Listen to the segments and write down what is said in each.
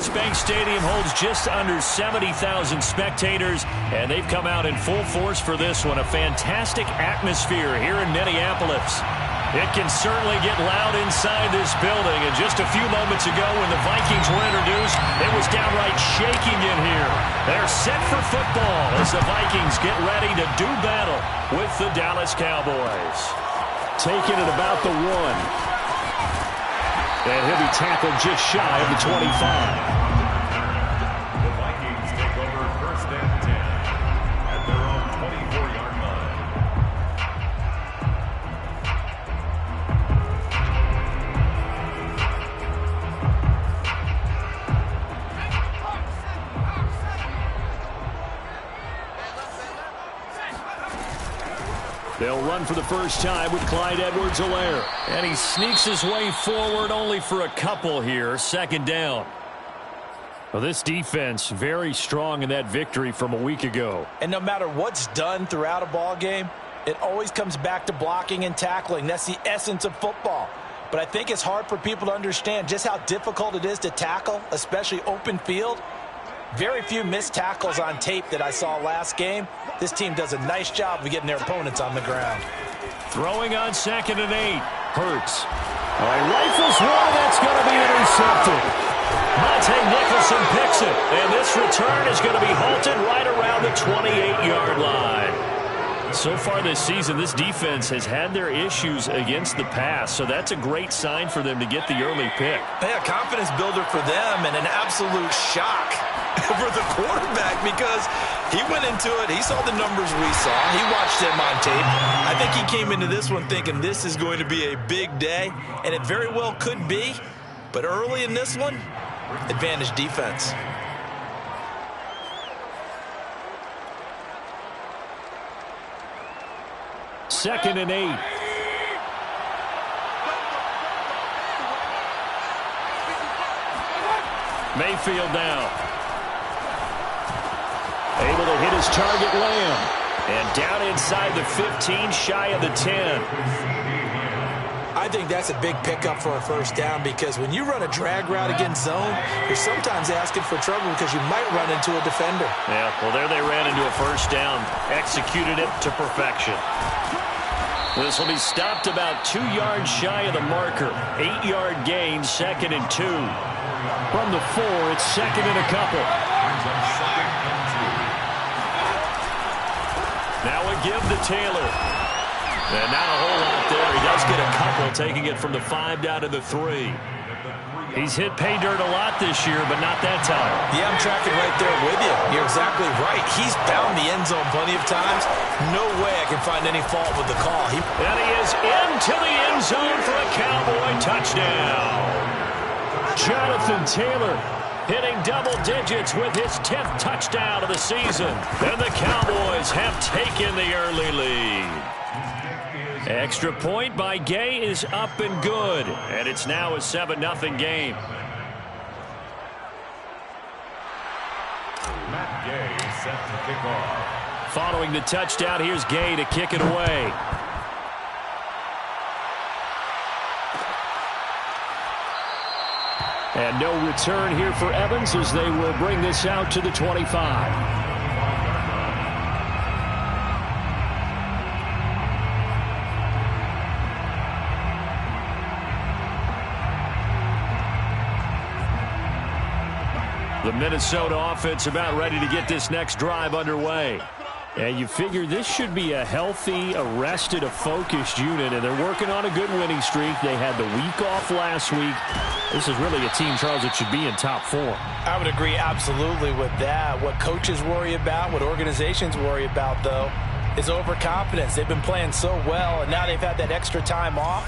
Mercedes Bank Stadium holds just under 70,000 spectators, and they've come out in full force for this one. A fantastic atmosphere here in Minneapolis. It can certainly get loud inside this building, and just a few moments ago when the Vikings were introduced, it was downright shaking in here. They're set for football as the Vikings get ready to do battle with the Dallas Cowboys. Taking it about the 1. And he'll be tackled just shy of the 25. The Vikings take over first and 10 at their own 24-yard line. They'll run for the first time with Clyde Edwards-Helaire. And he sneaks his way forward only for a couple here. Second down. Well, this defense very strong in that victory from a week ago. And no matter what's done throughout a ball game, it always comes back to blocking and tackling. That's the essence of football. But I think it's hard for people to understand just how difficult it is to tackle, especially open field. Very few missed tackles on tape that I saw last game. This team does a nice job of getting their opponents on the ground. Throwing on 2nd and 8. Hurts. Rifles one. That's going to be intercepted. Monte Nicholson picks it. And this return is going to be halted right around the 28-yard line. So far this season, this defense has had their issues against the pass, so that's a great sign for them to get the early pick. Yeah, confidence builder for them and an absolute shock for the quarterback because he went into it. He saw the numbers we saw. He watched them on tape. I think he came into this one thinking this is going to be a big day, and it very well could be. But early in this one, advantage defense. Second and 8. Mayfield now. Able to hit his target, Lamb. And down inside the 15, shy of the 10. I think that's a big pickup for a first down because when you run a drag route against zone, you're sometimes asking for trouble because you might run into a defender. Yeah, well, there they ran into a first down. Executed it to perfection. This will be stopped about 2 yards shy of the marker. 8-yard gain, 2nd and 2. From the 4, it's 2nd and a couple. Now a give to Taylor. And not a whole lot there. He does get a couple, taking it from the 5 down to the 3. He's hit pay dirt a lot this year, but not that time. Yeah, I'm tracking right there with you. You're exactly right. He's found the end zone plenty of times. No way I can find any fault with the call. And he is into the end zone for a Cowboy touchdown. Jonathan Taylor hitting double digits with his 10th touchdown of the season. And the Cowboys have taken the early lead. Extra point by Gay is up and good. And it's now a 7-0 game. Matt Gay set to kick off. Following the touchdown, here's Gay to kick it away. And no return here for Evans as they will bring this out to the 25. The Minnesota offense about ready to get this next drive underway. And you figure this should be a healthy, a rested, a focused unit, and they're working on a good winning streak. They had the week off last week. This is really a team, Charles, that should be in top 4. I would agree absolutely with that. What coaches worry about, what organizations worry about, though, is overconfidence. They've been playing so well, and now they've had that extra time off.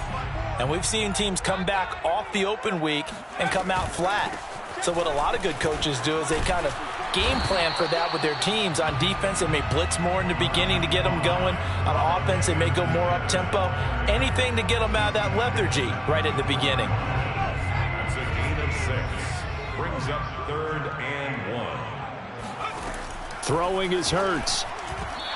And we've seen teams come back off the open week and come out flat. So what a lot of good coaches do is they kind of game plan for that with their teams. On defense, they may blitz more in the beginning to get them going. On offense, they may go more up-tempo. Anything to get them out of that lethargy right at the beginning. That's a gain of 6. Brings up 3rd and 1. Throwing is Hurts.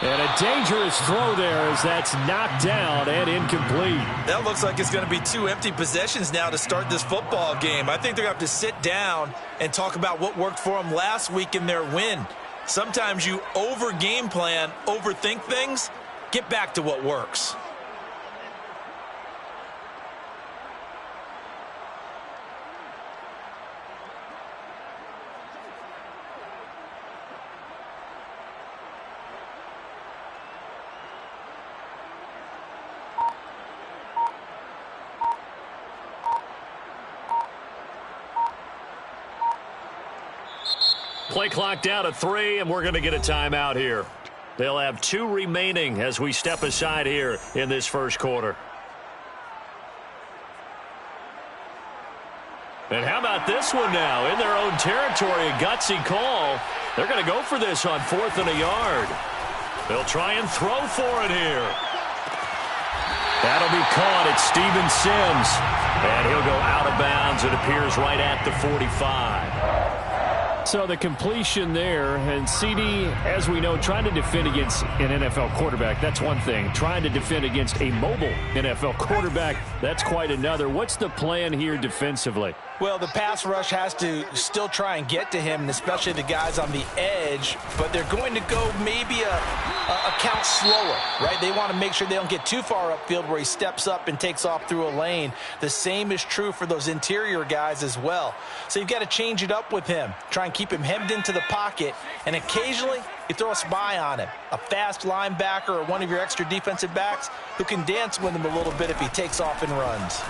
And a dangerous throw there as that's knocked down and incomplete. That looks like it's going to be 2 empty possessions now to start this football game. I think they're going to have to sit down and talk about what worked for them last week in their win. Sometimes you over-game plan, overthink things. Get back to what works. Play clock down to 3, and we're going to get a timeout here. They'll have 2 remaining as we step aside here in this first quarter. And how about this one now? In their own territory, a gutsy call. They're going to go for this on 4th and a yard. They'll try and throw for it here. That'll be caught at Steven Sims. And he'll go out of bounds. It appears right at the 45. So the completion there, and CD, as we know, trying to defend against an NFL quarterback, that's one thing. Trying to defend against a mobile NFL quarterback, that's quite another. What's the plan here defensively? Well, the pass rush has to still try and get to him, and especially the guys on the edge, but they're going to go maybe a count slower, right? They want to make sure they don't get too far upfield where he steps up and takes off through a lane. The same is true for those interior guys as well. So you've got to change it up with him. Try and keep him hemmed into the pocket, and occasionally you throw a spy on him, a fast linebacker or one of your extra defensive backs who can dance with him a little bit if he takes off and runs.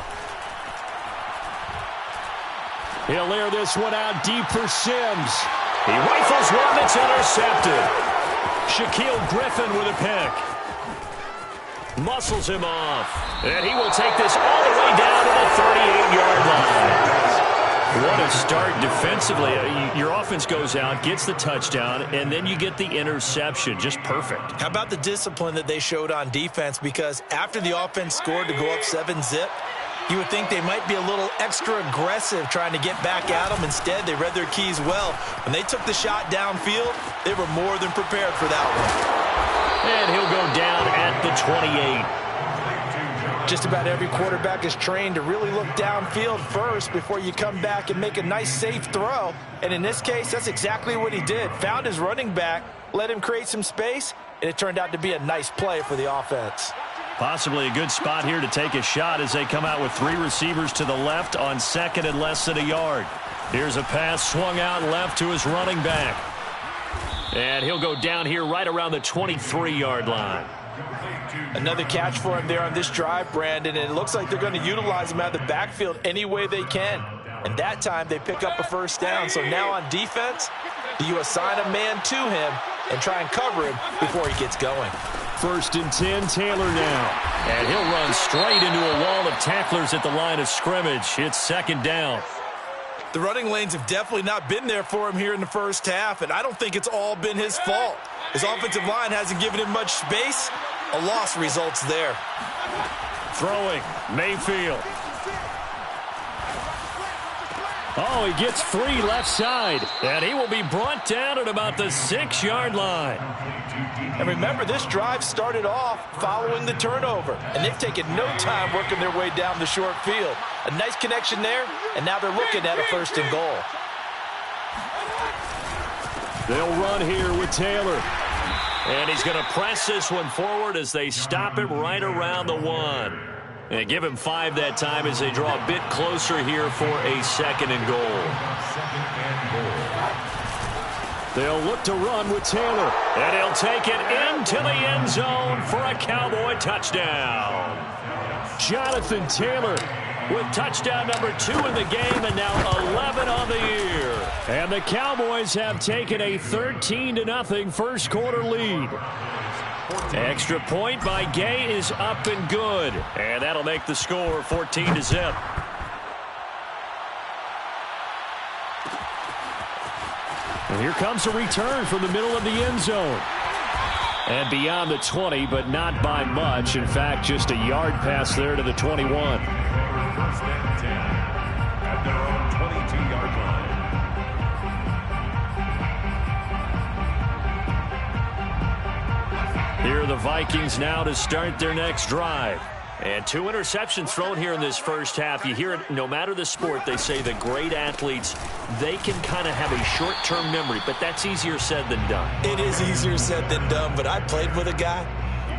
He'll air this one out deep for Sims. He rifles one that's intercepted. Shaquille Griffin with a pick. Muscles him off. And he will take this all the way down to the 38-yard line. What a start defensively. Your offense goes out, gets the touchdown, and then you get the interception. Just perfect. How about the discipline that they showed on defense? Because after the offense scored to go up 7-zip, you would think they might be a little extra aggressive trying to get back at them. Instead, they read their keys well. When they took the shot downfield, they were more than prepared for that one. And he'll go down at the 28. Just about every quarterback is trained to really look downfield first before you come back and make a nice, safe throw. And in this case, that's exactly what he did. Found his running back, let him create some space, and it turned out to be a nice play for the offense. Possibly a good spot here to take a shot as they come out with 3 receivers to the left on 2nd and less than a yard. Here's a pass swung out left to his running back. And he'll go down here right around the 23-yard line. Another catch for him there on this drive, Brandon, and it looks like they're going to utilize him out of the backfield any way they can. And that time they pick up a first down. So now on defense, you assign a man to him and try and cover him before he gets going. 1st and 10, Taylor now. And he'll run straight into a wall of tacklers at the line of scrimmage. It's 2nd down. The running lanes have definitely not been there for him here in the first half, and I don't think it's all been his fault. His offensive line hasn't given him much space. A loss results there. Throwing, Mayfield. Oh, he gets free left side, and he will be brought down at about the 6-yard line. And remember, this drive started off following the turnover, and they've taken no time working their way down the short field. A nice connection there, and now they're looking at a 1st and goal. They'll run here with Taylor. And he's going to press this one forward as they stop him right around the 1. And give him 5 that time as they draw a bit closer here for a 2nd and goal. They'll look to run with Taylor. And he'll take it into the end zone for a Cowboy touchdown. Jonathan Taylor with touchdown number 2 in the game and now 11 on the year. And the Cowboys have taken a 13-0 first quarter lead. Extra point by Gay is up and good. And that'll make the score 14-0. And here comes a return from the middle of the end zone. And beyond the 20, but not by much. In fact, just a yard pass there to the 21. 1st and 10 at their own 22-yard line. Here are the Vikings now to start their next drive. And 2 interceptions thrown here in this first half. You hear it, no matter the sport, they say the great athletes, they can kind of have a short-term memory, but that's easier said than done. It is easier said than done, but I played with a guy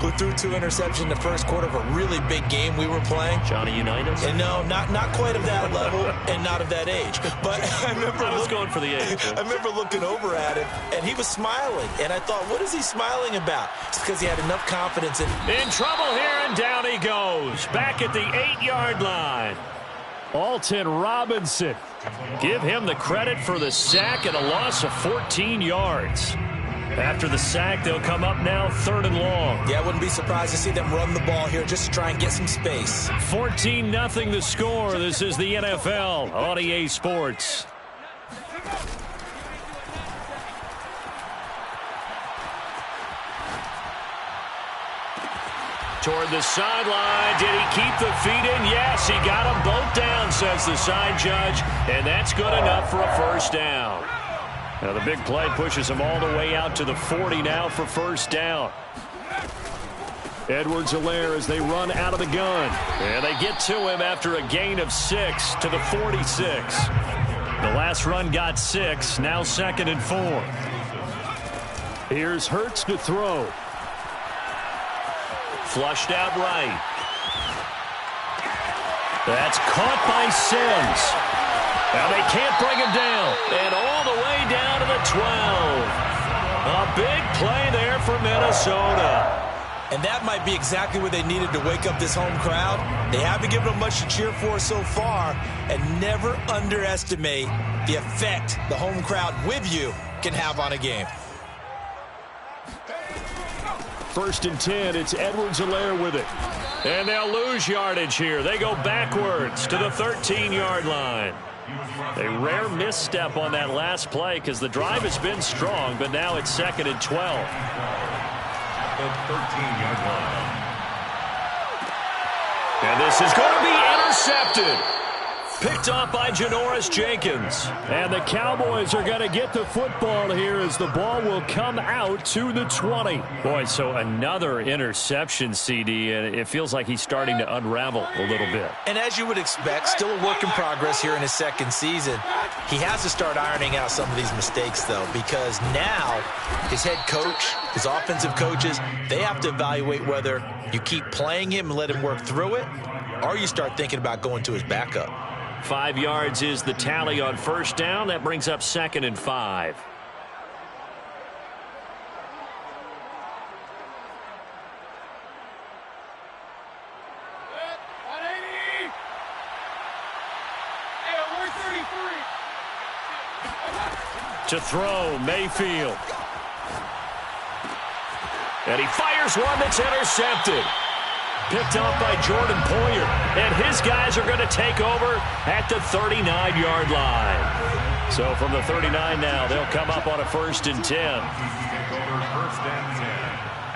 who threw 2 interceptions in the first quarter of a really big game we were playing. Johnny Unitas? And no, not quite of that level and not of that age. But I remember going for the age. I remember looking over at him, and he was smiling. And I thought, what is he smiling about? It's because he had enough confidence in trouble here, and down he goes. Back at the 8-yard line. Alton Robinson. Give him the credit for the sack and a loss of 14 yards. After the sack, they'll come up now 3rd and long. Yeah, I wouldn't be surprised to see them run the ball here just to try and get some space. 14-0 the score. This is the NFL on EA Sports. Toward the sideline. Did he keep the feet in? Yes, he got them both down, says the side judge. And that's good enough for a first down. Now the big play pushes him all the way out to the 40 now for first down. Edwards-Helaire as they run out of the gun. And they get to him after a gain of 6 to the 46. The last run got 6. Now 2nd and 4. Here's Hurts to throw. Flushed out right. That's caught by Sims. Now they can't bring him down. And all the way down to the 12. A big play there for Minnesota. And that might be exactly what they needed to wake up this home crowd. They haven't given them much to cheer for so far. And never underestimate the effect the home crowd with you can have on a game. 1st and 10. It's Edwards-Helaire with it. And they'll lose yardage here. They go backwards to the 13-yard line. A rare misstep on that last play because the drive has been strong, but now it's 2nd and 12. The 13-yard line. And this is going to be intercepted. Picked off by Janoris Jenkins. And the Cowboys are going to get the football here as the ball will come out to the 20. Boy, so another interception, CD, and it feels like he's starting to unravel a little bit. And as you would expect, still a work in progress here in his 2nd season. He has to start ironing out some of these mistakes, though, because now his head coach, his offensive coaches, they have to evaluate whether you keep playing him and let him work through it, or you start thinking about going to his backup. 5 yards is the tally on first down. That brings up 2nd and 5. To throw, Mayfield. And he fires one that's intercepted. Picked off by Jordan Poyer. And his guys are going to take over at the 39-yard line. So from the 39 now, they'll come up on a 1st and 10. Take over 1st and 10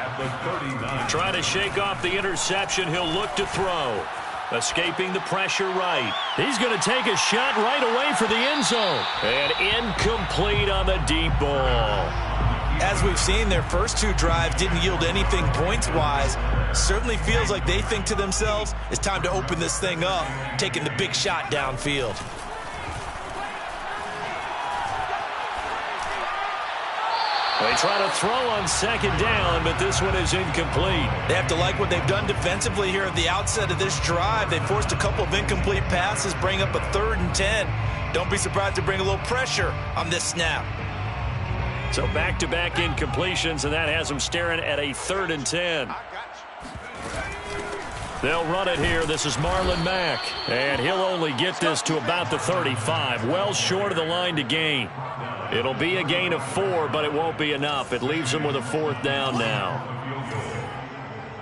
at the 39. Trying to shake off the interception. He'll look to throw. Escaping the pressure right. He's going to take a shot right away for the end zone. And incomplete on the deep ball. As we've seen, their first 2 drives didn't yield anything points-wise. Certainly feels like they think to themselves, it's time to open this thing up, taking the big shot downfield. They try to throw on 2nd down, but this one is incomplete. They have to like what they've done defensively here at the outset of this drive. They forced a couple of incomplete passes, bring up a 3rd and 10. Don't be surprised to bring a little pressure on this snap. So back-to-back incompletions, and that has them staring at a 3rd and 10. They'll run it here. This is Marlon Mack. And he'll only get this to about the 35. Well short of the line to gain. It'll be a gain of 4, but it won't be enough. It leaves them with a 4th down now.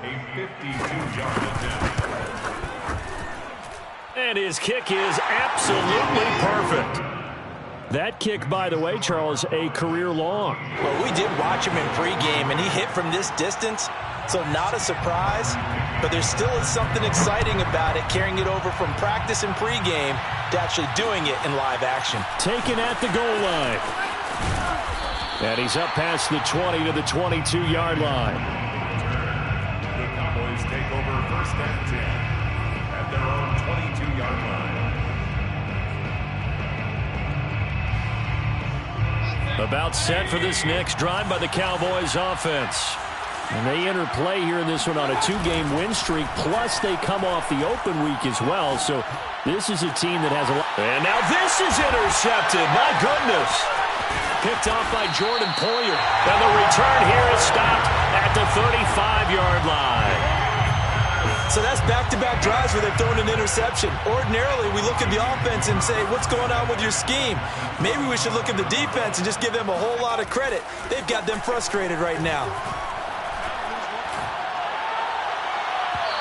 A 52-yard attempt. And his kick is absolutely perfect. That kick, by the way, Charles, a career long. Well, we did watch him in pregame, and he hit from this distance, so not a surprise. But there still is something exciting about it, carrying it over from practice and pregame to actually doing it in live action. Taken at the goal line. And he's up past the 20 to the 22-yard line. Cowboys take over first and 10 at their own 22-yard line. About set for this next drive by the Cowboys offense. And they enter play here in this one on a 2-game win streak, plus they come off the open week as well. So this is a team that has a lot. And now this is intercepted. My goodness. Picked off by Jordan Poyer. And the return here is stopped at the 35-yard line. So that's back-to-back drives where they've thrown an interception. Ordinarily, we look at the offense and say, what's going on with your scheme? Maybe we should look at the defense and just give them a whole lot of credit. They've got them frustrated right now.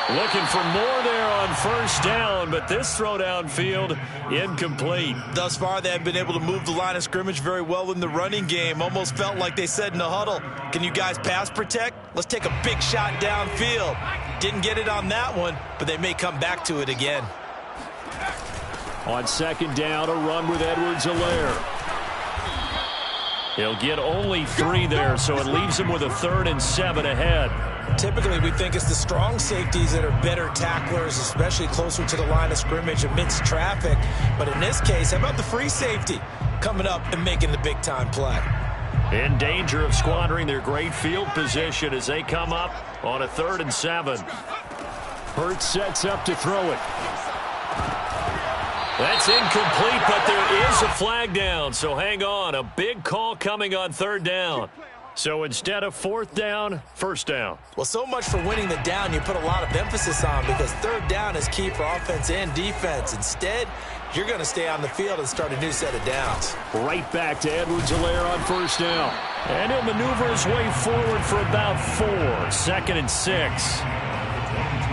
Looking for more there on first down, but this throw downfield incomplete. Thus far, they have been able to move the line of scrimmage very well in the running game. Almost felt like they said in the huddle, can you guys pass protect? Let's take a big shot downfield. Didn't get it on that one, but they may come back to it again. On second down, a run with Edwards-Helaire. He'll get only 3 there, so it leaves him with a 3rd and 7 ahead. Typically, we think it's the strong safeties that are better tacklers, especially closer to the line of scrimmage amidst traffic. But in this case, how about the free safety coming up and making the big-time play? In danger of squandering their great field position as they come up on a 3rd and 7. Hurts sets up to throw it. That's incomplete, but there is a flag down, so hang on. A big call coming on 3rd down. So instead of 4th down, 1st down. Well, so much for winning the down you put a lot of emphasis on, because 3rd down is key for offense and defense. Instead, you're going to stay on the field and start a new set of downs. Right back to Edwards-Helaire on 1st down. And he'll maneuver his way forward for about 4. 2nd and 6.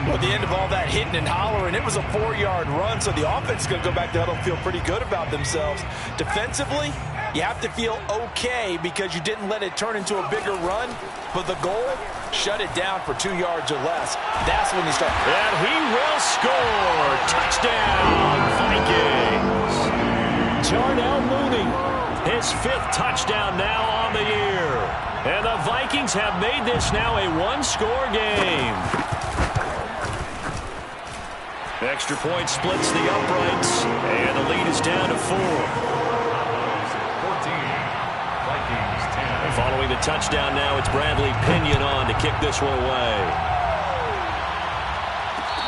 Well, at the end of all that hitting and hollering, it was a 4-yard run, so the offense is going to go back to huddle and feel pretty good about themselves. Defensively, you have to feel okay because you didn't let it turn into a bigger run, but the goal, shut it down for 2 yards or less. That's when you start. And he will score. Touchdown, Vikings. Darnell Mooney, his 5th touchdown now on the year. And the Vikings have made this now a 1-score game. Extra point splits the uprights, and the lead is down to 4. 14, Vikings 10. And following the touchdown now, it's Bradley Pinion on to kick this one away.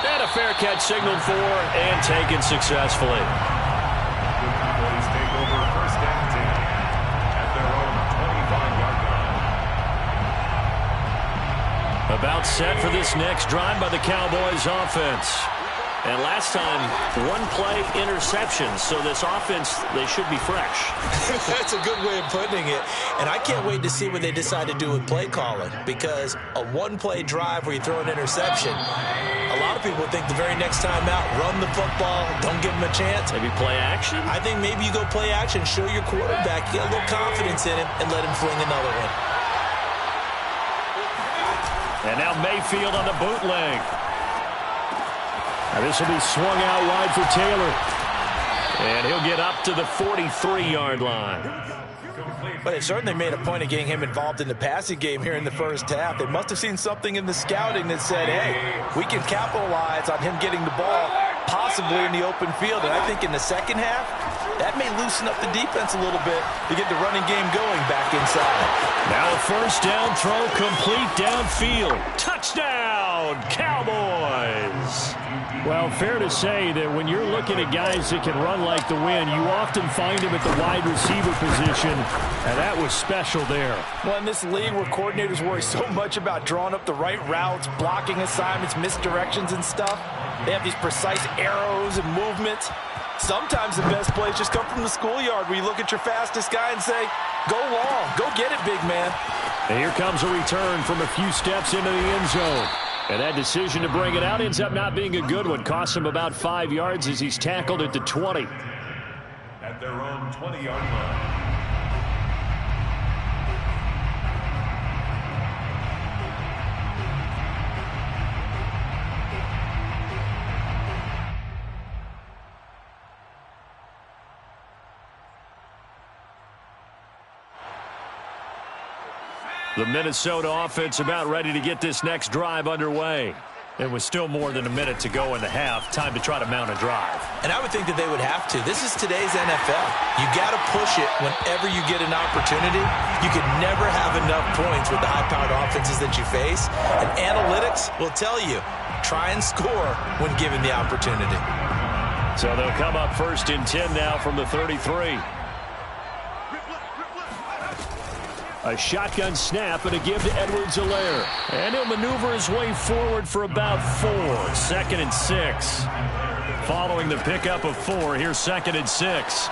And a fair catch signaled for and taken successfully. The Cowboys take over first and 10 at their own 25-yard line. About set for this next drive by the Cowboys offense. And last time, 1-play interception. So this offense, they should be fresh. That's a good way of putting it. And I can't wait to see what they decide to do with play calling, because a 1-play drive where you throw an interception, a lot of people think the very next time out, run the football, don't give them a chance. Maybe play action? I think maybe you go play action, show your quarterback, get a little confidence in him, and let him fling another one. And now Mayfield on the bootleg. Now this will be swung out wide for Taylor. And he'll get up to the 43-yard line. But they've certainly made a point of getting him involved in the passing game here in the first half. They must have seen something in the scouting that said, hey, we can capitalize on him getting the ball possibly in the open field. And I think in the second half, that may loosen up the defense a little bit to get the running game going back inside. Now a 1st down throw complete downfield. Touchdown, Cowboys! Well, fair to say that when you're looking at guys that can run like the wind, you often find them at the wide receiver position, and that was special there. Well, in this league where coordinators worry so much about drawing up the right routes, blocking assignments, misdirections and stuff, they have these precise arrows and movements. Sometimes the best plays just come from the schoolyard where you look at your fastest guy and say, go long, go get it, big man. And here comes a return from a few steps into the end zone. And that decision to bring it out ends up not being a good one. Costs him about 5 yards as he's tackled at the 20. At their own 20-yard line. The Minnesota offense about ready to get this next drive underway. It was still more than a minute to go in the half. Time to try to mount a drive. And I would think that they would have to. This is today's NFL. You got to push it whenever you get an opportunity. You could never have enough points with the high-powered offenses that you face. And analytics will tell you, try and score when given the opportunity. So they'll come up 1st and 10 now from the 33. A shotgun snap and a give to Edwards-Helaire. And he'll maneuver his way forward for about 4. 2nd and 6. Following the pickup of 4, here's 2nd and 6.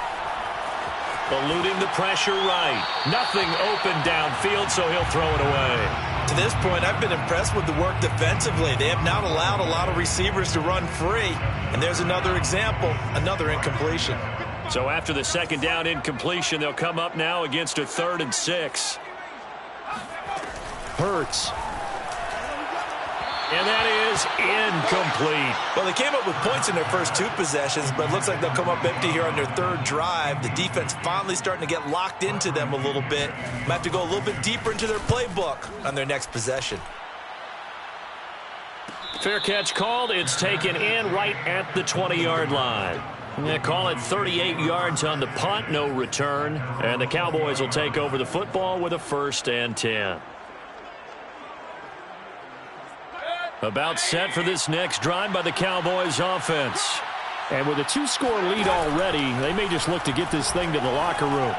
Eluding the pressure right. Nothing open downfield, so he'll throw it away. To this point, I've been impressed with the work defensively. They have not allowed a lot of receivers to run free. And there's another example, another incompletion. So after the 2nd down incompletion, they'll come up now against a 3rd and 6. Hurts. And that is incomplete. Well, they came up with points in their first 2 possessions, but it looks like they'll come up empty here on their 3rd drive. The defense finally starting to get locked into them a little bit. Might have to go a little bit deeper into their playbook on their next possession. Fair catch called. It's taken in right at the 20-yard line. They call it 38 yards on the punt, no return. And the Cowboys will take over the football with a 1st and 10. About set for this next drive by the Cowboys offense. And with a 2-score lead already, they may just look to get this thing to the locker room.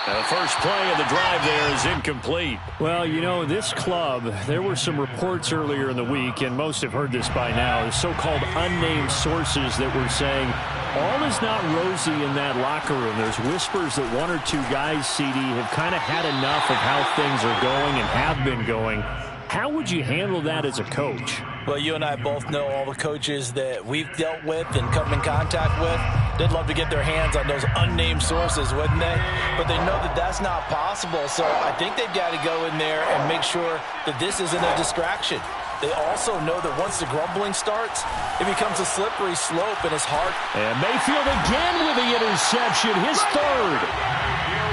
The first play of the drive there is incomplete. Well, you know, this club, there were some reports earlier in the week, and most have heard this by now, the so-called unnamed sources that were saying all is not rosy in that locker room. There's whispers that 1 or 2 guys, CD, have kind of had enough of how things are going and have been going. How would you handle that as a coach? Well, you and I both know all the coaches that we've dealt with and come in contact with. They'd love to get their hands on those unnamed sources, wouldn't they? But they know that that's not possible, so I think they've got to go in there and make sure that this isn't a distraction. They also know that once the grumbling starts, it becomes a slippery slope and it's hard. And Mayfield again with the interception, his 3rd.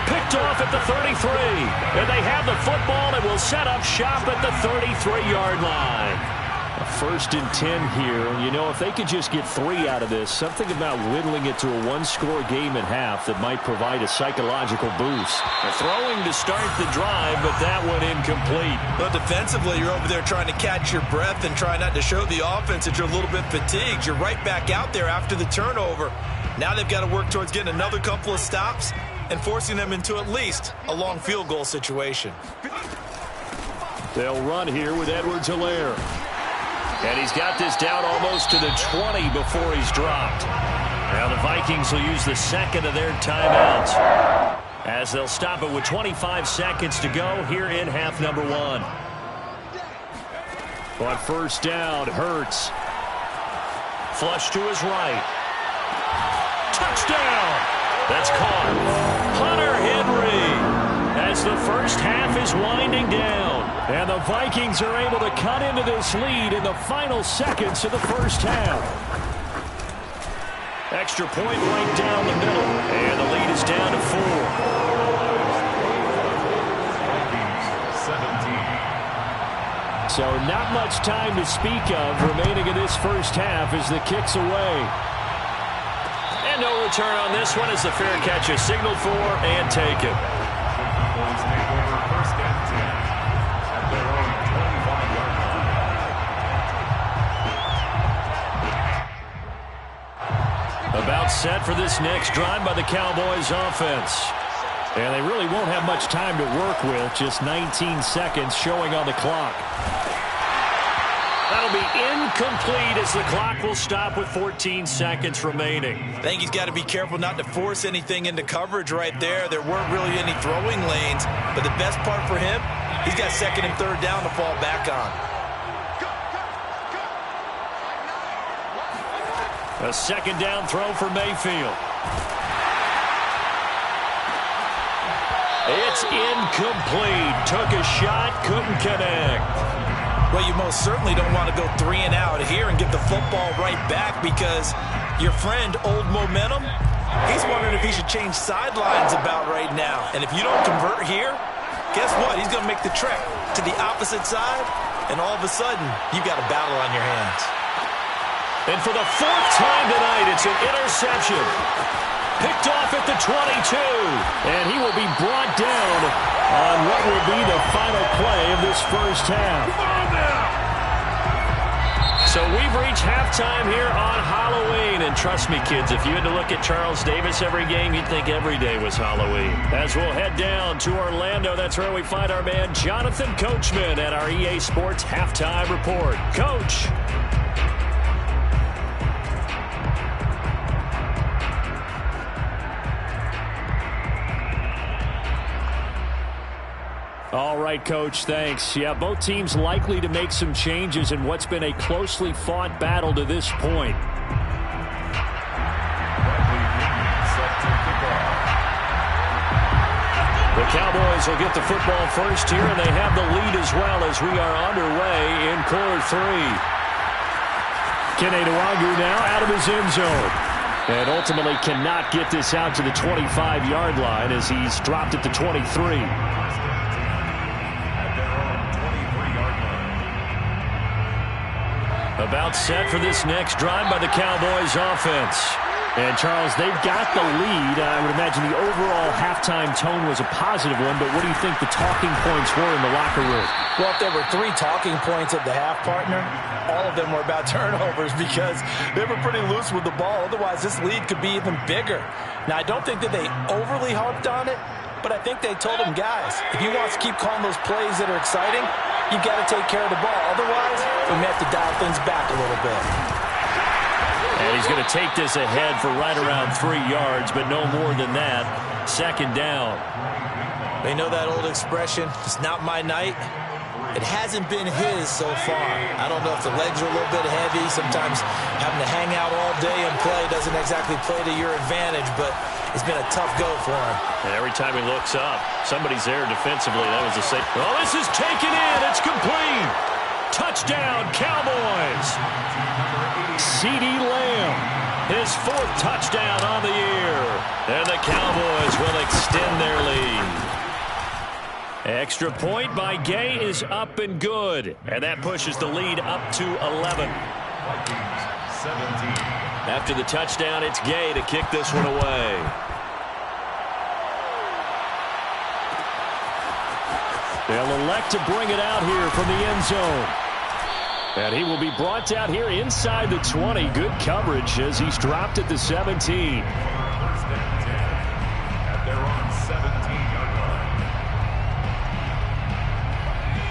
Picked off at the 33. And they have the football and will set up shop at the 33-yard line. A 1st and 10 here. You know, if they could just get 3 out of this, something about whittling it to a 1-score game at half that might provide a psychological boost. They're throwing to start the drive, but that one incomplete. Well, defensively, you're over there trying to catch your breath and try not to show the offense that you're a little bit fatigued. You're right back out there after the turnover. Now they've got to work towards getting another couple of stops and forcing them into at least a long field goal situation. They'll run here with Edwards-Helaire. And he's got this down almost to the 20 before he's dropped. Now the Vikings will use the 2nd of their timeouts as they'll stop it with 25 seconds to go here in half number 1. On 1st down, Hurts. Flush to his right. Touchdown! That's caught. Hunter Henry as the first half is winding down. And the Vikings are able to cut into this lead in the final seconds of the first half. Extra point right down the middle. And the lead is down to 4. So not much time to speak of remaining in this first half as the kick's away. And no return on this one as the fair catch is signaled for and taken. About set for this next drive by the Cowboys offense. And they really won't have much time to work with, just 19 seconds showing on the clock. That'll be incomplete as the clock will stop with 14 seconds remaining. I think he's got to be careful not to force anything into coverage right there. There weren't really any throwing lanes, but the best part for him, he's got 2nd and 3rd down to fall back on. A 2nd down throw for Mayfield. It's incomplete. Took a shot, couldn't connect. Well, you most certainly don't want to go 3 and out here and get the football right back because your friend, Old Momentum, he's wondering if he should change sidelines about right now. And if you don't convert here, guess what? He's going to make the trek to the opposite side and all of a sudden, you've got a battle on your hands. And for the fourth time tonight, it's an interception. Picked off at the 22. And he will be brought down on what will be the final play of this first half. Come on now. So we've reached halftime here on Halloween. And trust me, kids, if you had to look at Charles Davis every game, you'd think every day was Halloween. As we'll head down to Orlando, that's where we find our man Jonathan Coachman at our EA Sports Halftime Report. Coach. All right, Coach, thanks. Yeah, both teams likely to make some changes in what's been a closely fought battle to this point. The Cowboys will get the football first here, and they have the lead as well as we are underway in quarter three. Kene Nwangwu now out of his end zone. And ultimately cannot get this out to the 25-yard line as he's dropped at the 23. About set for this next drive by the Cowboys offense. And, Charles, they've got the lead. I would imagine the overall halftime tone was a positive one, but what do you think the talking points were in the locker room? Well, if there were 3 talking points at the half, partner, all of them were about turnovers because they were pretty loose with the ball. Otherwise, this lead could be even bigger. Now, I don't think that they overly harped on it, but I think they told them, guys, if you want to keep calling those plays that are exciting, you've got to take care of the ball. Otherwise, we may have to dial things back a little bit. And he's going to take this ahead for right around 3 yards, but no more than that. Second down. They know that old expression, it's not my night. It hasn't been his so far. I don't know if the legs are a little bit heavy. Sometimes having to hang out all day and play doesn't exactly play to your advantage, but it's been a tough go for him. And every time he looks up, somebody's there defensively. That was a safe. Oh, this is taken in. It's complete. Touchdown, Cowboys. CeeDee Lamb, his 4th touchdown on the year. And the Cowboys will extend their lead. Extra point by Gay is up and good. And that pushes the lead up to 11. After the touchdown, it's Gay to kick this one away. They'll elect to bring it out here from the end zone. And he will be brought down here inside the 20. Good coverage as he's dropped at the 17. First and 10 at their own 17-yard line.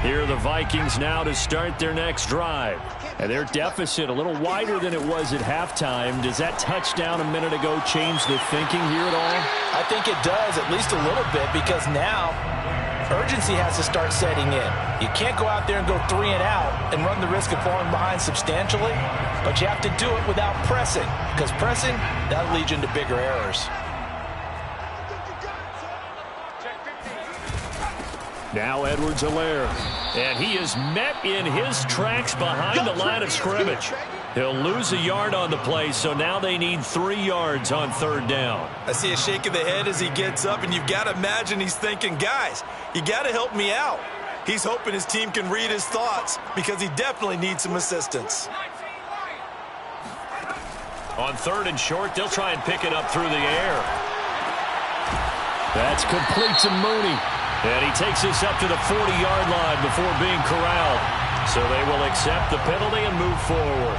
Here are the Vikings now to start their next drive. And their deficit a little wider than it was at halftime. Does that touchdown a minute ago change the thinking here at all? I think it does, at least a little bit, because now urgency has to start setting in. You can't go out there and go 3 and out and run the risk of falling behind substantially, but you have to do it without pressing, because pressing, that leads you into bigger errors. Now Edwards-Helaire, and he is met in his tracks behind the line of scrimmage. He'll lose a yard on the play, so now they need 3 yards on 3rd down. I see a shake of the head as he gets up, and you've got to imagine he's thinking, guys, you got to help me out. He's hoping his team can read his thoughts because he definitely needs some assistance. On 3rd and short, they'll try and pick it up through the air. That's complete to Mooney. And he takes this up to the 40-yard line before being corralled. So they will accept the penalty and move forward.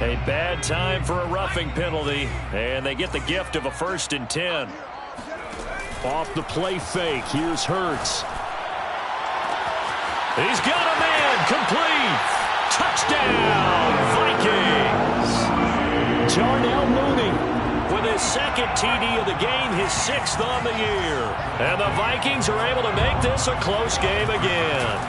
A bad time for a roughing penalty, and they get the gift of a 1st and 10. Off the play fake, here's Hurts. He's got a man, complete. Touchdown, Vikings. Darnell Mooney with his 2nd TD of the game, his 6th on the year. And the Vikings are able to make this a close game again.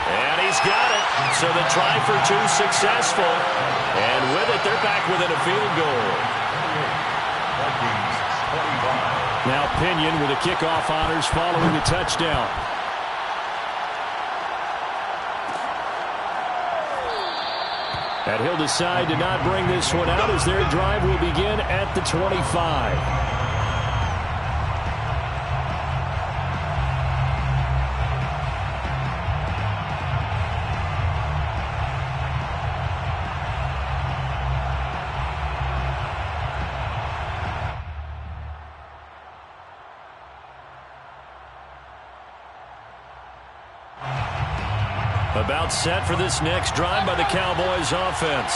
And he's got it. So the try for 2 successful. And with it, they're back within a field goal. Now Pinion with the kickoff honors following the touchdown. And he'll decide to not bring this one out as their drive will begin at the 25. About set for this next drive by the Cowboys offense.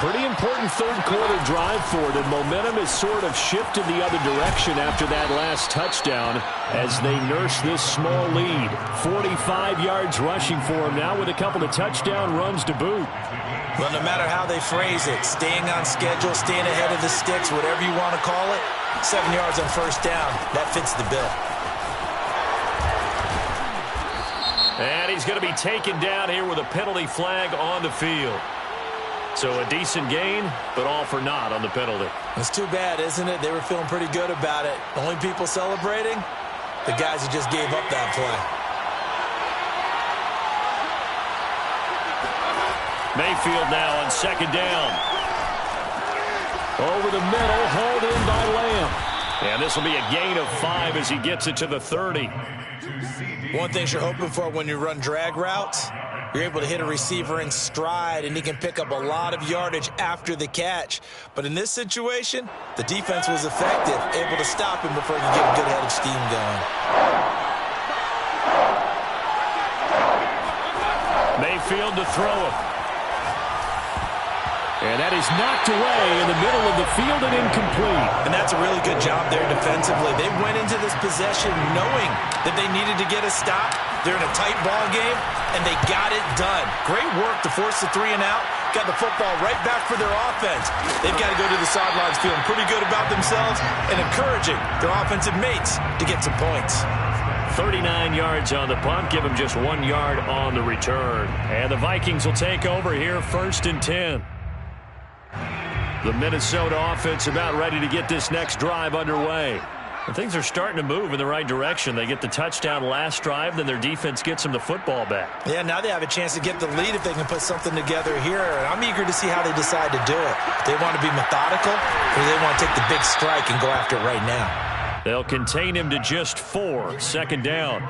Pretty important third quarter drive for them. Momentum has sort of shifted the other direction after that last touchdown as they nurse this small lead. 45 yards rushing for them now with a couple of touchdown runs to boot. Well, no matter how they phrase it, staying on schedule, staying ahead of the sticks, whatever you want to call it, 7 yards on first down, that fits the bill. And he's going to be taken down here with a penalty flag on the field. So a decent gain, but all for naught on the penalty. It's too bad, isn't it? They were feeling pretty good about it. The only people celebrating, the guys who just gave up that play. Mayfield now on second down. Over the middle, hauled in by Lamb. And this will be a gain of 5 as he gets it to the 30. One thing you're hoping for when you run drag routes, you're able to hit a receiver in stride, and he can pick up a lot of yardage after the catch. But in this situation, the defense was effective, able to stop him before he could get a good head of steam going. Mayfield to throw it. And that is knocked away in the middle of the field and incomplete. And that's a really good job there defensively. They went into this possession knowing that they needed to get a stop. They're in a tight ball game, and they got it done. Great work to force the 3 and out. Got the football right back for their offense. They've got to go to the sidelines feeling pretty good about themselves and encouraging their offensive mates to get some points. 39 yards on the punt. Give them just 1 yard on the return. And the Vikings will take over here, 1st and 10. The Minnesota offense about ready to get this next drive underway. And things are starting to move in the right direction. They get the touchdown last drive, then their defense gets them the football back. Yeah, now they have a chance to get the lead if they can put something together here. And I'm eager to see how they decide to do it. They want to be methodical, or they want to take the big strike and go after it right now. They'll contain him to just 4, second down.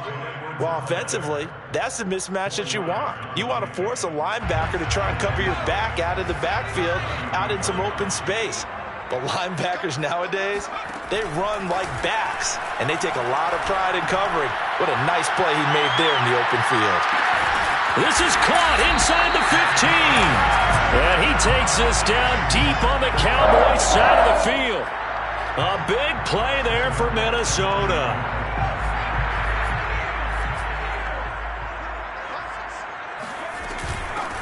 Well, offensively, that's the mismatch that you want. You want to force a linebacker to try and cover your back out of the backfield, out in some open space. But linebackers nowadays, they run like backs, and they take a lot of pride in covering. What a nice play he made there in the open field. This is caught inside the 15. And he takes this down deep on the Cowboys side of the field. A big play there for Minnesota.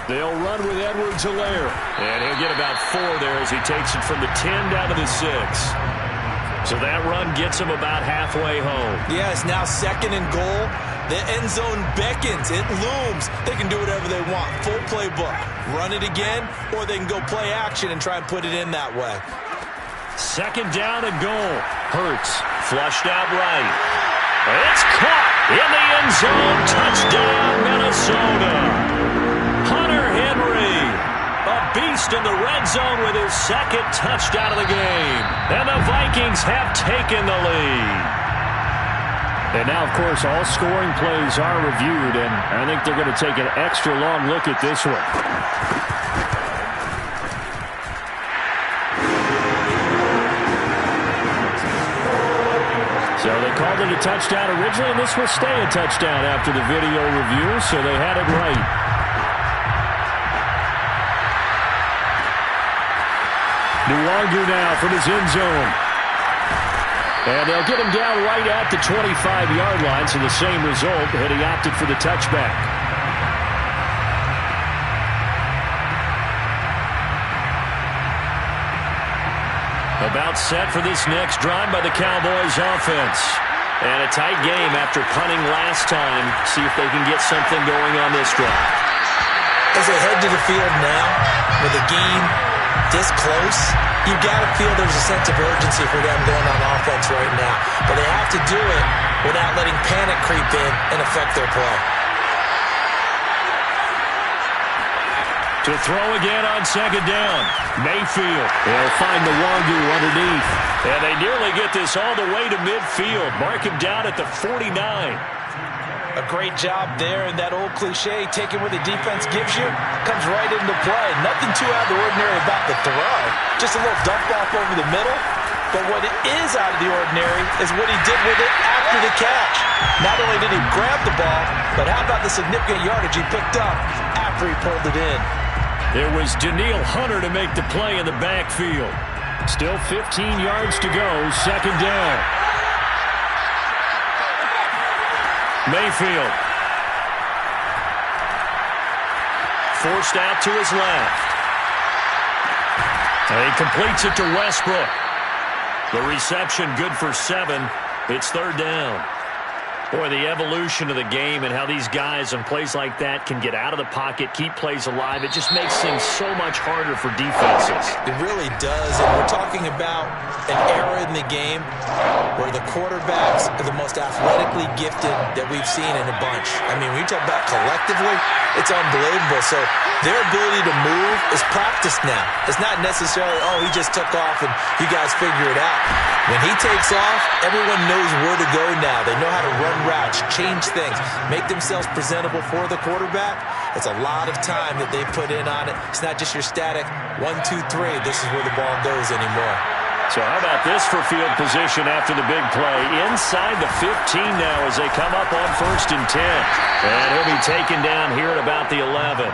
They'll run with Edwards-Helaire. And he'll get about 4 there as he takes it from the 10 down to the 6. So that run gets him about halfway home. Yes, now 2nd and goal. The end zone beckons. It looms. They can do whatever they want. Full playbook. Run it again, or they can go play action and try and put it in that way. 2nd down and goal. Hurts. Flushed out right. It's caught in the end zone. Touchdown, Minnesota. Hunter Henry, a beast in the red zone with his 2nd touchdown of the game. And the Vikings have taken the lead. And now, of course, all scoring plays are reviewed, and I think they're going to take an extra long look at this one. So they called it a touchdown originally, and this will stay a touchdown after the video review, so they had it right. Nuwagu now from his end zone. And they'll get him down right at the 25-yard line, so the same result, but he opted for the touchback. About set for this next drive by the Cowboys offense. And a tight game after punting last time. See if they can get something going on this drive. As they head to the field now with a gain this close, you've got to feel there's a sense of urgency for them going on offense right now. But they have to do it without letting panic creep in and affect their play. To throw again on second down. Mayfield. They'll find the Wagyu underneath. And they nearly get this all the way to midfield. Mark him down at the 49. A great job there, and that old cliche, taking what the defense gives you, comes right into play. Nothing too out of the ordinary about the throw. Just a little dump off over the middle. But what is out of the ordinary is what he did with it after the catch. Not only did he grab the ball, but how about the significant yardage he picked up after he pulled it in? It was Daniil Hunter to make the play in the backfield. Still 15 yards to go, second down. Mayfield. Forced out to his left. And he completes it to Westbrook. The reception good for 7. It's third down. Boy, the evolution of the game and how these guys in plays like that can get out of the pocket, keep plays alive, it just makes things so much harder for defenses. It really does, and we're talking about an era in the game where the quarterbacks are the most athletically gifted that we've seen in a bunch. I mean, when you talk about collectively, it's unbelievable. So their ability to move is practiced now. It's not necessarily, oh, he just took off and you guys figure it out. When he takes off, everyone knows where to go now. They know how to run routes, change things, make themselves presentable for the quarterback. It's a lot of time that they put in on it. It's not just your static 1, 2, 3. This is where the ball goes anymore. So how about this for field position after the big play? Inside the 15 now as they come up on 1st and 10. And he'll be taken down here at about the 11.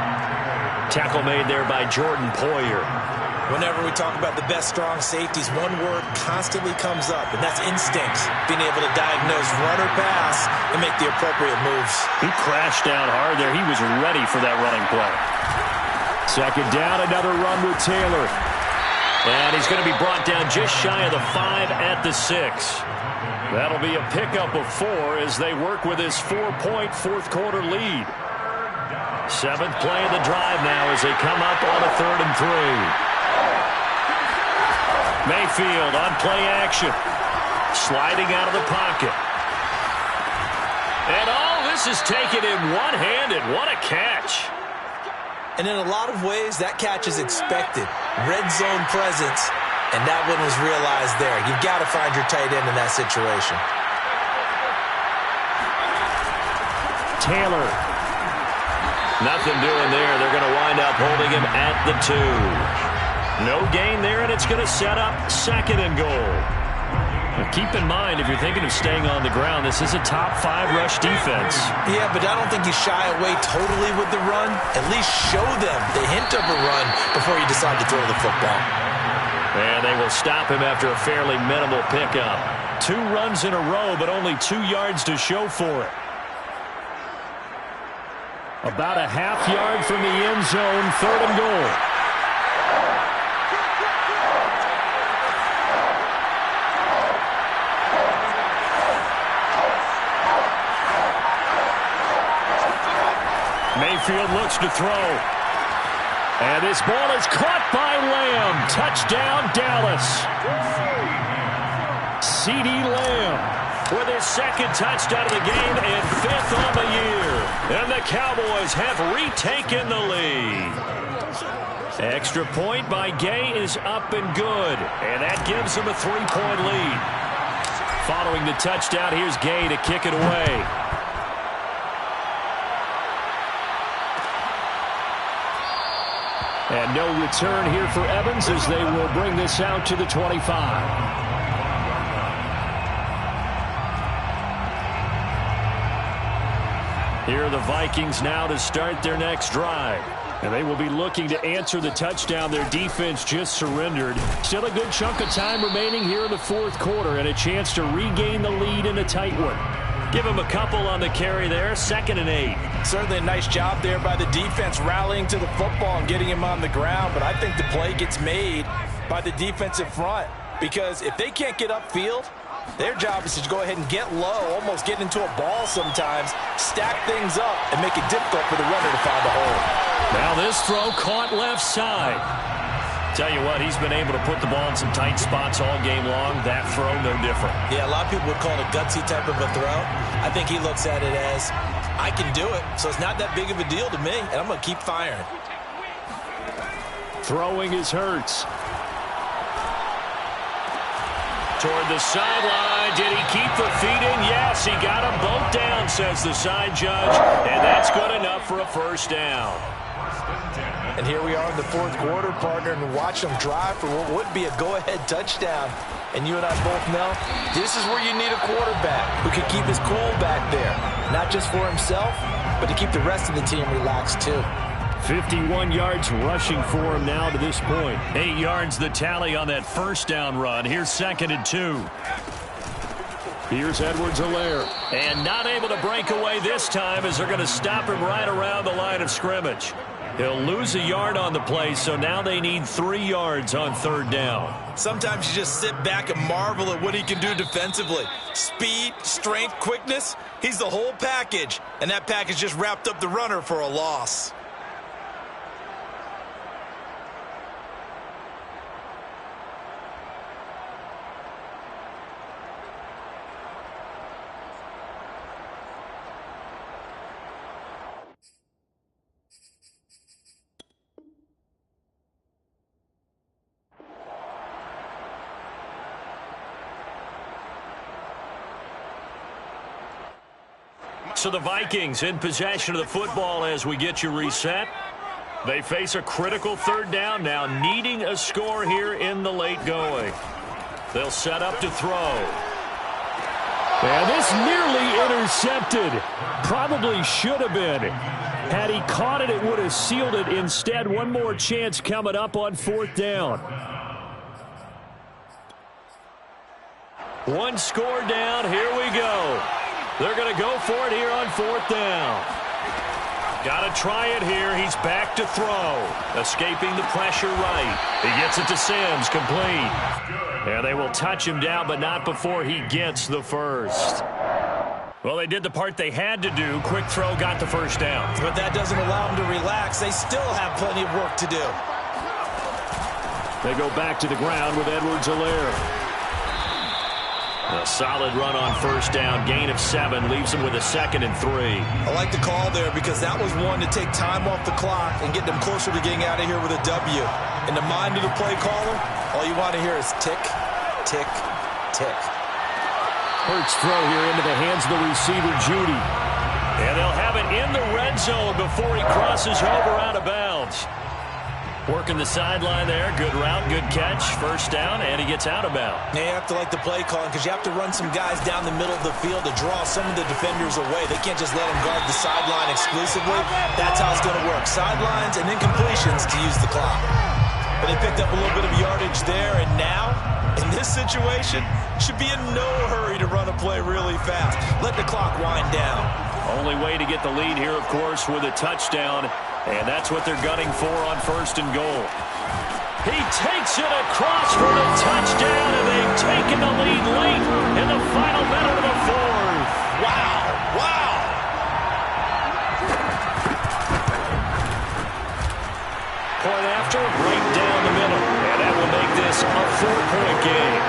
Tackle made there by Jordan Poyer. Whenever we talk about the best strong safeties, one word constantly comes up, and that's instincts. Being able to diagnose run or pass and make the appropriate moves. He crashed down hard there. He was ready for that running play. Second down, another run with Taylor. And he's going to be brought down just shy of the 5 at the 6. That'll be a pickup of 4 as they work with his 4-point fourth-quarter lead. 7th play of the drive now as they come up on a 3rd and 3. Mayfield on play action. Sliding out of the pocket. And all this is taken in one-handed. What a catch. And in a lot of ways, that catch is expected. Red zone presence, and that one was realized there. You've got to find your tight end in that situation. Taylor. Nothing doing there. They're going to wind up holding him at the 2. No gain there, and it's going to set up 2nd and goal. Now keep in mind, if you're thinking of staying on the ground, this is a top 5 rush defense. Yeah, but I don't think you shy away totally with the run. At least show them the hint of a run before you decide to throw the football. And they will stop him after a fairly minimal pickup. 2 runs in a row, but only 2 yards to show for it. About a half yard from the end zone, 3rd and goal. Mayfield looks to throw. And this ball is caught by Lamb. Touchdown, Dallas. CeeDee Lamb with his 2nd touchdown of the game and 5th on the year. And the Cowboys have retaken the lead. Extra point by Gay is up and good. And that gives them a 3-point lead. Following the touchdown, here's Gay to kick it away. And no return here for Evans as they will bring this out to the 25. Here are the Vikings now to start their next drive. And they will be looking to answer the touchdown their defense just surrendered. Still a good chunk of time remaining here in the 4th quarter and a chance to regain the lead in a tight one. Give him a couple on the carry there, 2nd and 8. Certainly a nice job there by the defense rallying to the football and getting him on the ground. But I think the play gets made by the defensive front. Because if they can't get upfield, their job is to go ahead and get low, almost get into a ball sometimes, stack things up, and make it difficult for the runner to find a hole. Now this throw caught left side. Tell you what, he's been able to put the ball in some tight spots all game long. That throw, no different. Yeah, a lot of people would call it a gutsy type of a throw. I think he looks at it as, I can do it, so it's not that big of a deal to me, and I'm going to keep firing. Throwing is Hurts. Toward the sideline. Did he keep the feet in? Yes, he got them both down, says the side judge. And that's good enough for a first down. And here we are in the fourth quarter, partner, and watch them drive for what would be a go-ahead touchdown. And you and I both know this is where you need a quarterback who can keep his cool back there. Not just for himself, but to keep the rest of the team relaxed too. 51 yards rushing for him now to this point. 8 yards the tally on that first down run. Here's 2nd and 2. Here's Edwards-Helaire. And not able to break away this time as they're going to stop him right around the line of scrimmage. He'll lose a yard on the play, so now they need 3 yards on 3rd down. Sometimes you just sit back and marvel at what he can do defensively. Speed, strength, quickness, he's the whole package. And that package just wrapped up the runner for a loss. So the Vikings in possession of the football as we get you reset. They face a critical 3rd down now, needing a score here in the late going. They'll set up to throw. And this nearly intercepted. Probably should have been. Had he caught it, it would have sealed it. Instead, one more chance coming up on 4th down. One score down. Here we go. They're going to go for it here on 4th down. Got to try it here. He's back to throw. Escaping the pressure right. He gets it to Sims. Complete. And they will touch him down, but not before he gets the first. Well, they did the part they had to do. Quick throw got the first down. But that doesn't allow them to relax. They still have plenty of work to do. They go back to the ground with Edwards-Helaire. A solid run on 1st down. Gain of 7 leaves them with a 2nd and 3. I like the call there because that was one to take time off the clock and get them closer to getting out of here with a W. In the mind of the play caller, all you want to hear is tick, tick, tick. Hurts throw here into the hands of the receiver, Judy. And they'll have it in the red zone before he crosses over out of bounds. Working the sideline there. Good route, good catch. 1st down, and he gets out of bounds. Yeah, you have to like the play calling because you have to run some guys down the middle of the field to draw some of the defenders away. They can't just let them guard the sideline exclusively. That's how it's going to work. Sidelines and incompletions to use the clock. But they picked up a little bit of yardage there, and now, in this situation, should be in no hurry to run a play really fast. Let the clock wind down. Only way to get the lead here, of course, with a touchdown. And that's what they're gunning for on 1st and goal. He takes it across for the touchdown, and they've taken the lead late in the final minute of the 4th. Wow, wow. Point after, right down the middle. And that will make this a 4-point game.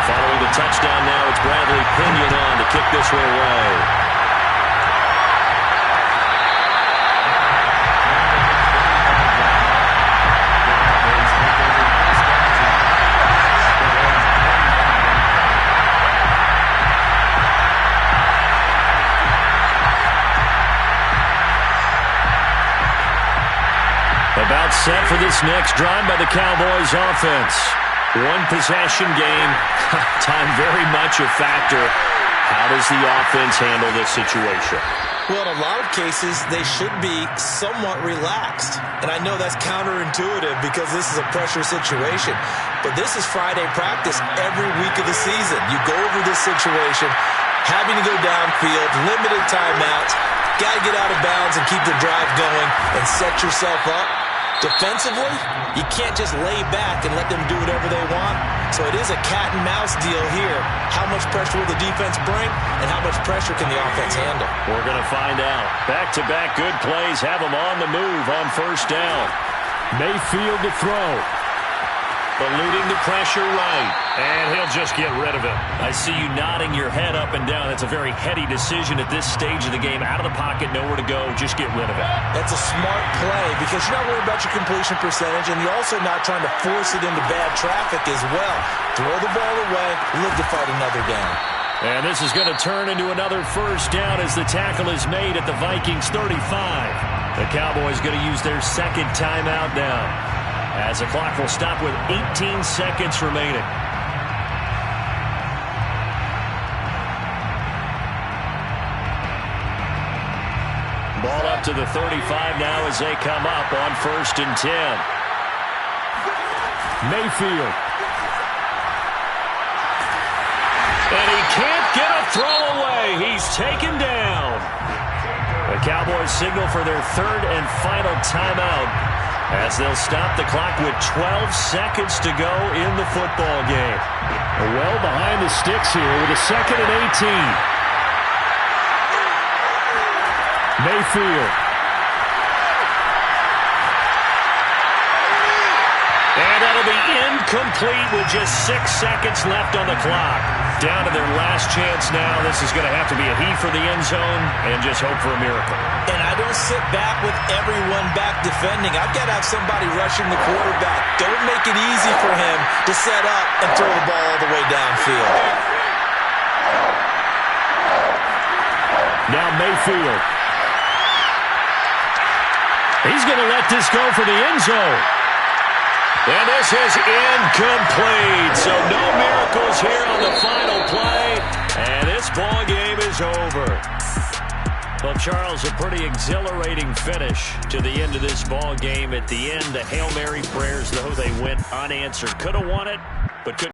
Following the touchdown now, it's Bradley Pinion on to kick this one away. About set for this next drive by the Cowboys offense. One possession game. Time very much a factor. How does the offense handle this situation? Well, in a lot of cases, they should be somewhat relaxed. And I know that's counterintuitive because this is a pressure situation. But this is Friday practice every week of the season. You go over this situation, having to go downfield, limited timeouts, got to get out of bounds and keep the drive going and set yourself up Defensively, you can't just lay back and let them do whatever they want. So it is a cat and mouse deal here. How much pressure will the defense bring, and how much pressure can the offense handle? We're going to find out. Back-to-back good plays have them on the move on first down. Mayfield to throw. Eluding the pressure right. And he'll just get rid of it. I see you nodding your head up and down. That's a very heady decision at this stage of the game. Out of the pocket, nowhere to go. Just get rid of it. That's a smart play because you're not worried about your completion percentage, and you're also not trying to force it into bad traffic as well. Throw the ball away, live to fight another down. And this is going to turn into another first down as the tackle is made at the Vikings 35. The Cowboys going to use their second timeout now, as the clock will stop with 18 seconds remaining. Ball up to the 35 now as they come up on 1st and 10. Mayfield. And he can't get a throw away. He's taken down. The Cowboys signal for their third and final timeout, as they'll stop the clock with 12 seconds to go in the football game. Well behind the sticks here with a 2nd and 18. Mayfield. And that'll be incomplete with just 6 seconds left on the clock. Down to their last chance now. This is going to have to be a heave for the end zone and just hope for a miracle. And I don't sit back with everyone back defending. I've got to have somebody rushing the quarterback. Don't make it easy for him to set up and throw the ball all the way downfield. Now Mayfield. He's going to let this go for the end zone. And this is incomplete. So no miracles here on the final play. And this ball game is over. Well, Charles, a pretty exhilarating finish to the end of this ball game. At the end, the Hail Mary prayers, though they went unanswered. Could have won it, but couldn't.